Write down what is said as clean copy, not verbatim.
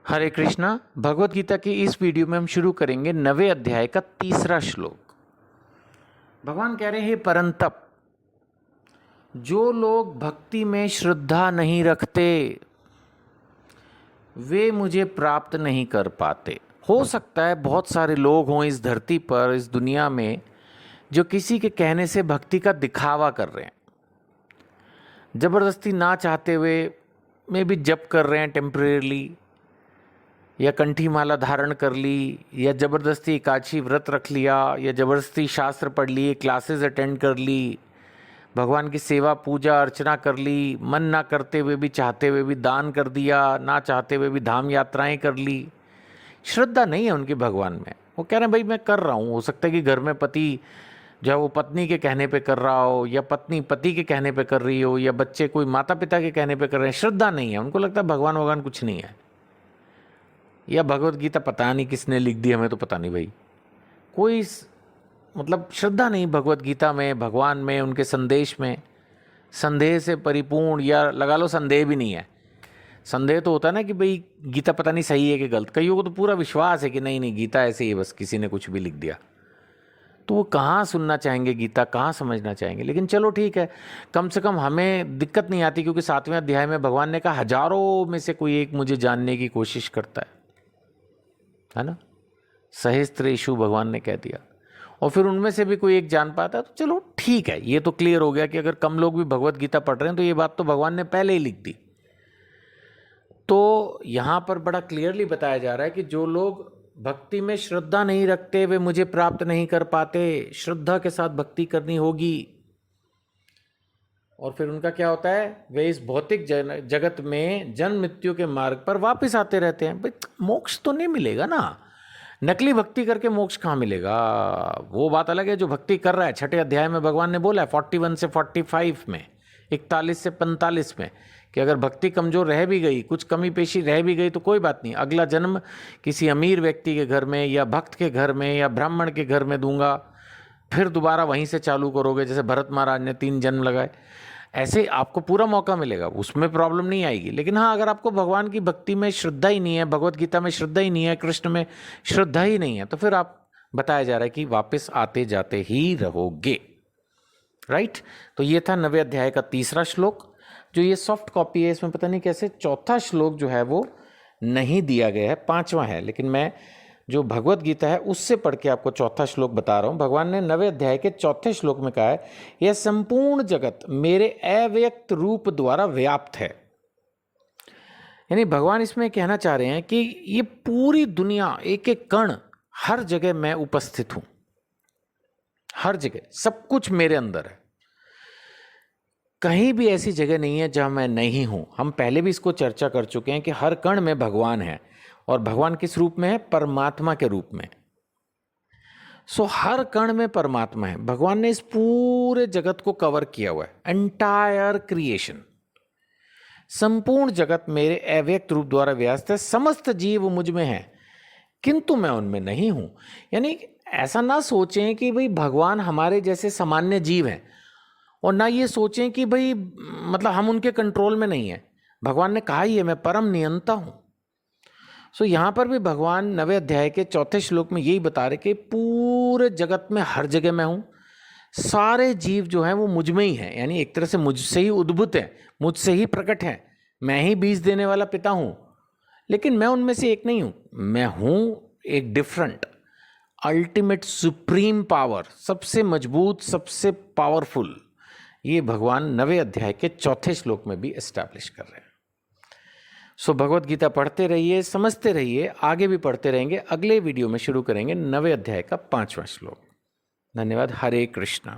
हरे कृष्णा। भगवत गीता की इस वीडियो में हम शुरू करेंगे 9वें अध्याय का 3रा श्लोक। भगवान कह रहे हैं, परंतप जो लोग भक्ति में श्रद्धा नहीं रखते वे मुझे प्राप्त नहीं कर पाते। हो सकता है बहुत सारे लोग हों इस धरती पर, इस दुनिया में, जो किसी के कहने से भक्ति का दिखावा कर रहे हैं, ज़बरदस्ती ना चाहते हुए में भी जप कर रहे हैं टेम्परेरली, या कंठी माला धारण कर ली, या ज़बरदस्ती एकादशी व्रत रख लिया, या ज़बरदस्ती शास्त्र पढ़ लिए, क्लासेस अटेंड कर ली, भगवान की सेवा पूजा अर्चना कर ली, मन ना करते हुए भी चाहते हुए भी दान कर दिया, ना चाहते हुए भी धाम यात्राएं कर ली। श्रद्धा नहीं है उनकी भगवान में। वो कह रहे हैं भाई मैं कर रहा हूँ। हो सकता है कि घर में पति जो है वो पत्नी के कहने पे कर रहा हो, या पत्नी पति के कहने पे कर रही हो, या बच्चे कोई माता पिता के कहने पे कर रहे हैं। श्रद्धा नहीं है, उनको लगता है भगवान कुछ नहीं है, या भगवत गीता पता नहीं किसने लिख दी, हमें तो पता नहीं भाई। कोई मतलब श्रद्धा नहीं भगवत गीता में, भगवान में, उनके संदेश में। संदेह से परिपूर्ण, या लगा लो संदेह भी नहीं है। संदेह तो होता है ना कि भाई गीता पता नहीं सही है कि गलत। कईयों को तो पूरा विश्वास है कि नहीं नहीं गीता ऐसे ही, बस किसी ने कुछ भी लिख दिया। तो वो कहाँ सुनना चाहेंगे गीता, कहाँ समझना चाहेंगे। लेकिन चलो ठीक है, कम से कम हमें दिक्कत नहीं आती, क्योंकि 7वें अध्याय में भगवान ने कहा हजारों में से कोई एक मुझे जानने की कोशिश करता है ना। सहस्त्रेषु भगवान ने कह दिया, और फिर उनमें से भी कोई एक जान पाता है तो चलो ठीक है। ये तो क्लियर हो गया कि अगर कम लोग भी भगवत गीता पढ़ रहे हैं तो ये बात तो भगवान ने पहले ही लिख दी। तो यहाँ पर बड़ा क्लियरली बताया जा रहा है कि जो लोग भक्ति में श्रद्धा नहीं रखते वे मुझे प्राप्त नहीं कर पाते। श्रद्धा के साथ भक्ति करनी होगी। और फिर उनका क्या होता है, वे इस भौतिक जगत में जन्म मृत्यु के मार्ग पर वापस आते रहते हैं। भाई मोक्ष तो नहीं मिलेगा ना, नकली भक्ति करके मोक्ष कहाँ मिलेगा। वो बात अलग है जो भक्ति कर रहा है। 6ठे अध्याय में भगवान ने बोला है 41 से 45 में, 41 से 45 में, कि अगर भक्ति कमज़ोर रह भी गई, कुछ कमी पेशी रह भी गई तो कोई बात नहीं, अगला जन्म किसी अमीर व्यक्ति के घर में, या भक्त के घर में, या ब्राह्मण के घर में दूंगा। फिर दोबारा वहीं से चालू करोगे, जैसे भरत महाराज ने 3 जन्म लगाए। ऐसे आपको पूरा मौका मिलेगा, उसमें प्रॉब्लम नहीं आएगी। लेकिन हाँ, अगर आपको भगवान की भक्ति में श्रद्धा ही नहीं है, भगवत गीता में श्रद्धा ही नहीं है, कृष्ण में श्रद्धा ही नहीं है, तो फिर आप बताया जा रहा है कि वापस आते जाते ही रहोगे। राइट। तो ये था 9वें अध्याय का 3रा श्लोक। जो ये सॉफ्ट कॉपी है इसमें पता नहीं कैसे 4था श्लोक जो है वो नहीं दिया गया है, 5वां है। लेकिन मैं जो भगवत गीता है उससे पढ़ के आपको 4था श्लोक बता रहा हूँ। भगवान ने 9वें अध्याय के 4थे श्लोक में कहा है, यह संपूर्ण जगत मेरे अव्यक्त रूप द्वारा व्याप्त है। यानी भगवान इसमें कहना चाह रहे हैं कि ये पूरी दुनिया, एक एक कण, हर जगह मैं उपस्थित हूं। हर जगह सब कुछ मेरे अंदर है। कहीं भी ऐसी जगह नहीं है जहां मैं नहीं हूं। हम पहले भी इसको चर्चा कर चुके हैं कि हर कण में भगवान है। और भगवान किस रूप में है? परमात्मा के रूप में। सो हर कण में परमात्मा है। भगवान ने इस पूरे जगत को कवर किया हुआ है, एंटायर क्रिएशन। संपूर्ण जगत मेरे अव्यक्त रूप द्वारा व्याप्त है। समस्त जीव मुझ में है किंतु मैं उनमें नहीं हूं। यानी ऐसा ना सोचें कि भाई भगवान हमारे जैसे सामान्य जीव हैं, और ना ये सोचें कि भाई मतलब हम उनके कंट्रोल में नहीं है। भगवान ने कहा ही है, मैं परम नियंता हूं। सो यहाँ पर भी भगवान 9वें अध्याय के 4थे श्लोक में यही बता रहे कि पूरे जगत में हर जगह मैं हूँ। सारे जीव जो हैं वो मुझ में ही हैं। यानी एक तरह से मुझसे ही उद्भूत है, मुझसे ही प्रकट है। मैं ही बीज देने वाला पिता हूँ, लेकिन मैं उनमें से एक नहीं हूँ। मैं हूँ एक डिफरेंट, अल्टीमेट, सुप्रीम पावर, सबसे मजबूत, सबसे पावरफुल। ये भगवान 9वें अध्याय के 4थे श्लोक में भी एस्टैब्लिश कर रहे हैं। सो भगवत गीता पढ़ते रहिए, समझते रहिए, आगे भी पढ़ते रहेंगे। अगले वीडियो में शुरू करेंगे 9वें अध्याय का 5वां श्लोक। धन्यवाद। हरे कृष्णा।